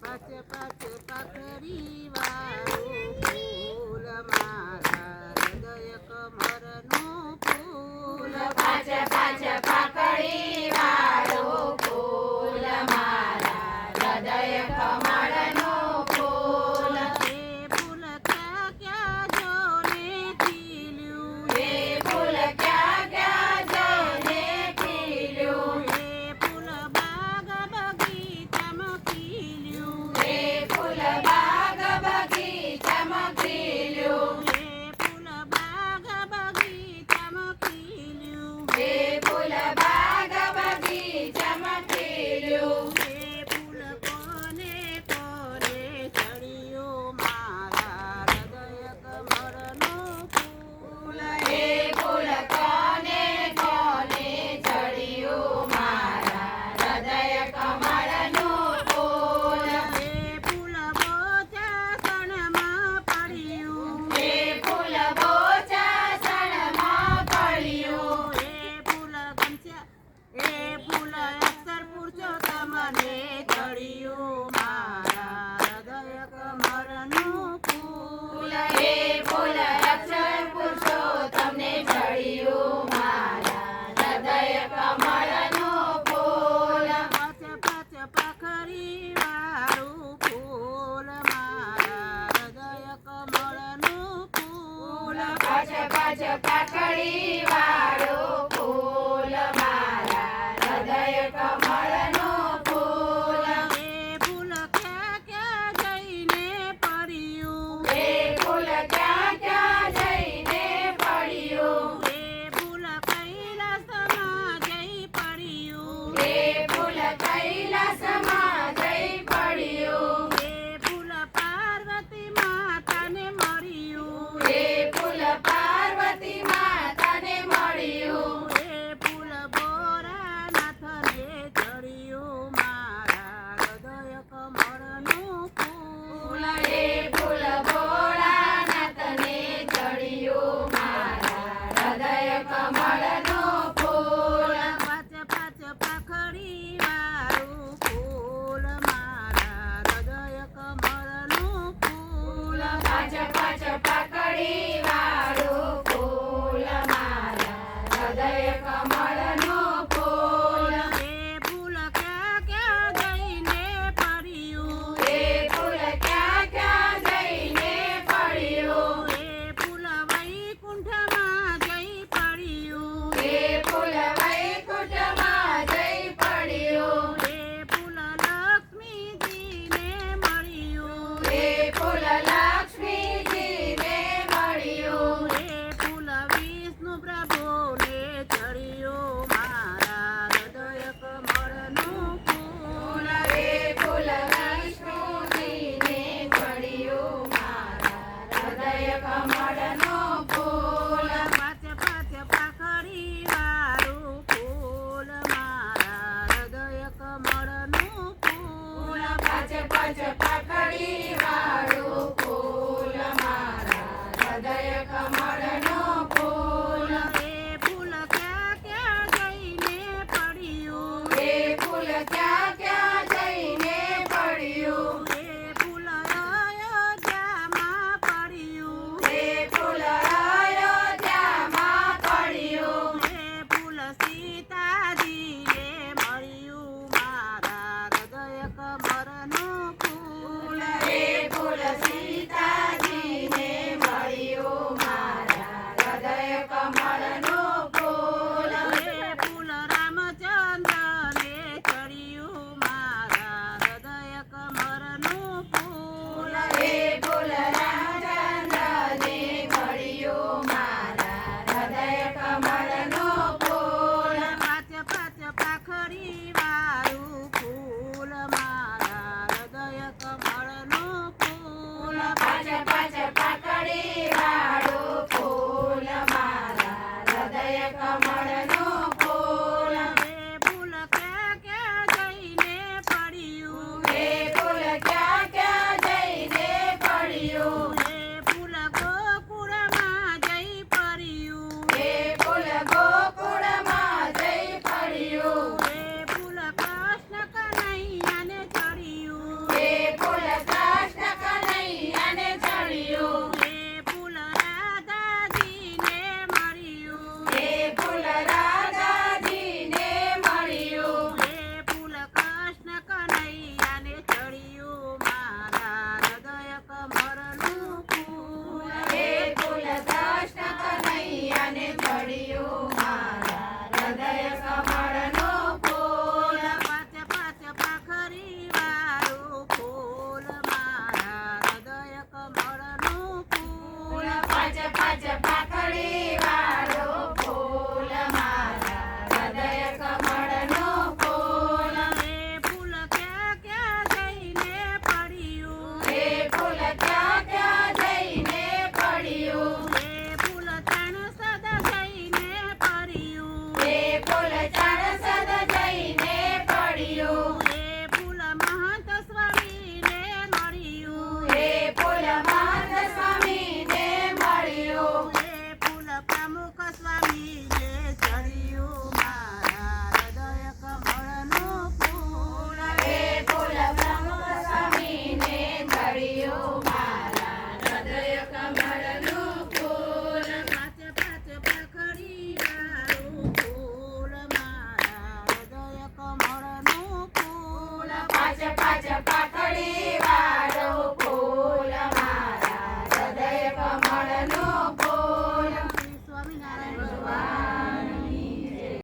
પાછે પાછે પાખરી વાળું ફૂલ મારા હૃદય કમળનું ફૂલ પાછે પાછે પાકડી વાળું ફૂલ મારા હૃદય કમળનું ફૂલ એ ફૂલ ક્યાં ક્યાં જોને ખીલ્યું એ ફૂલ ક્યાં ક્યાં જોને ખીલ્યું એ ફૂલ બાગ બગીચામાં ખીલ્યું એ ફૂલ બાગ બગીચામાં ખીલ્યું એ ફૂલ બાગ બગીચામાં ખીલ્યું એ ફૂલ બાગ બગીચામાં ખીલ્યું એ ફૂલ કોને કોને ચડ્યું મારા હૃદય કમળનું ફૂલ એ ફૂલ કોને કોને ચડ્યું મારા હૃદય કમળનું ફૂલ એ ફૂલ બોચાસણમાં પડ્યું એ ફૂલ બોચાસણમાં પડ્યું એ ફૂલ ઘનશ્યા એ ફૂલ અક્ષર પુરુષોત્તમને ચડ્યું મારા હૃદય કમળનું ફૂલ એ ફૂલ અક્ષર પુરુષોત્તમને ચડ્યું મારા હૃદય કમળનું ફૂલ પાછ પાછ પાખરી વાળું ફૂલ મારા હૃદય કમળનું ફૂલ પાછ પાછ પાકડી વાળું ફૂલ મારા હૃદય કમળનું ફૂલ એ ફૂલ ક્યાં ક્યાં જઈને પડ્યું એ ફૂલ ક્યાં ક્યાં જઈને પડ્યું એ ફૂલ કૈલાસમાં જઈ પડ્યું એ ફૂલ કૈલાસમાં જઈ પડ્યું એ ફૂલ પાર્વતી માતાને મળ્યું એ ફૂલ પાર્વતી માતાને મળ્યું એ ફૂલ ભોળાનાથને ચડ્યું મારા હૃદય કમળનું ફૂલ એ ફૂલ ભોળાનાથને ચડ્યું મારા હૃદય કમળનું ફૂલ પાછ પાછ પાખડી વાળું ફૂલ મારા હૃદય કમળનું ફૂલ પાછ પાછ પાકડી વાળું ફૂલ મારા હૃદય કમળનું ફૂલ એ ફૂલ ક્યાં ક્યાં જઈને પડ્યું એ ફૂલ ક્યાં ક્યાં જઈને પડ્યું એ ફૂલ વૈકુંઠમાં જઈ પડ્યું એ ફૂલ વૈકુંઠમાં જઈ પડ્યું એ ફૂલ લક્ષ્મીજીને મળ્યું એ ફૂલ લક્ષ્મીજીને મળ્યું એ ફૂલ વિષ્ણુ પ્રભુને ચડ્યું મારા હૃદય કમળનું ફૂલ એ ફૂલ વિષ્ણુજીને મળ્યું મારા હૃદય કમળનું ફૂલ પાછ પાછ પાખડી વાળું ફૂલ મારા હૃદય કમળનું ફૂલ પાછ પાછ પાકડી વાળું ફૂલ મારા હૃદય કમળનું ફૂલ એ ફૂલ ક્યાં ક્યાં જઈને પડ્યું એ ફૂલ ક્યાં ક્યાં જઈને પડ્યું એ ફૂલ અયોધ્યામાં પડ્યું એ ફૂલ અયોધ્યામાં પડ્યું એ ફૂલ સીતાજીને મળ્યું મારા હૃદય કમળનું ફૂલ એ ફૂલ સીતાજીને મળ્યું મારા હૃદય કમળનું ફૂલ એ ફૂલ રામચંદ્રને ચડ્યું મારા હૃદય કમળનું ફૂલ એ ફૂલ રામચંદ્રને મળ્યું મારા હૃદય કમળનું ફૂલ પાછ પાછ પાખડી વાળું ફૂલ મારા હૃદય કમળનું ફૂલ પાછ પાછ પાકડી વાળું ફૂલ મારા હૃદય કમળનું ફૂલ એ ફૂલ ક્યાં ક્યાં જઈને પડ્યું એ ફૂલ ક્યાં ક્યાં જઈને પડ્યું એ ફૂલ ગોકુળમાં જઈ પડ્યું એ ફૂલ ગોકુળમાં જઈ પડ્યું એ પાંચ પાખડી